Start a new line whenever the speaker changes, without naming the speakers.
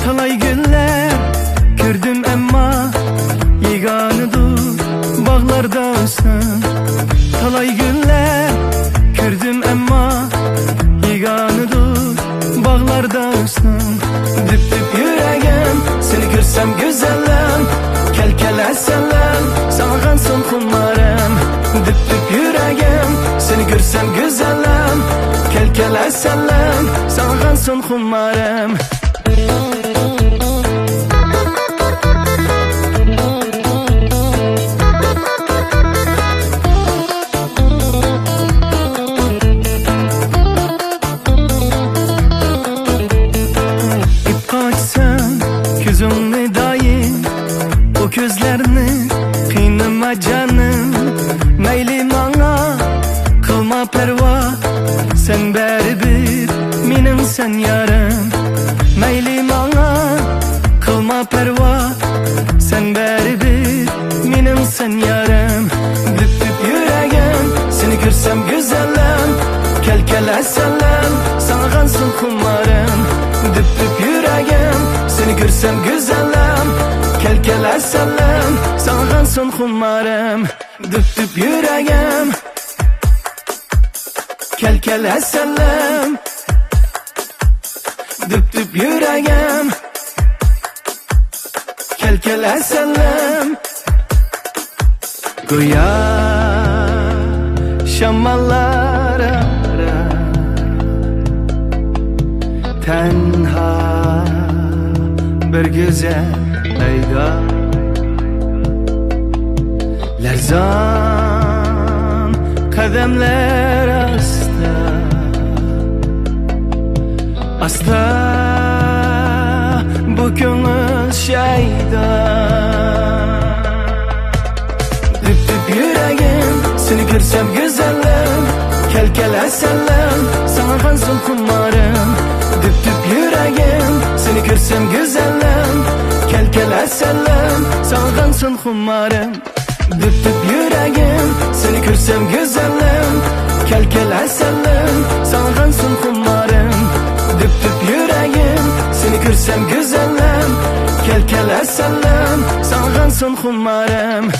Talay günler gördüm emma yeganıdır bağlarda olsun. Talay günler gördüm emma yeganıdır bağlarda olsun. Düp düp yüreğim seni görsem güzelim, kel kel esenlem salgansın kumarım. Düp düp yüreğim seni görsem güzelim, kel kel esenlem salgansın kumarım. Gözümle daim o gözlerini kıynama canım. Meyli bana kılma perva, sen beribir benim sen yarım. Meyli bana kılma perva, sen beribir benim sen yarım. Düp düp yüreğim seni görsem güzelim, kel kel esenlem salgansın kumarım. Düp düp yüreğim seni görsem güzelim, kel kel esenlem salgansın kumarım. Düp düp yüreğim kel kel esenlem, düp düp yüreğim kel kel esenlem. Goya şamallara tenha bir güzel eyda lerzan kademler asta asta bu gönül şeyda. Düp düp yüreğim seni görsem güzelim, kel kel esenlem salgansın kumarım. Düp düp yüreğim seni görsem güzelim, kel kel esenlem salgansın kumarım. Düp düp yüreğim seni görsem güzelim, kel kel esenlem salgansın kumarım. Düp düp yüreğim seni görsem güzelim, kel kel esenlem salgansın kumarım.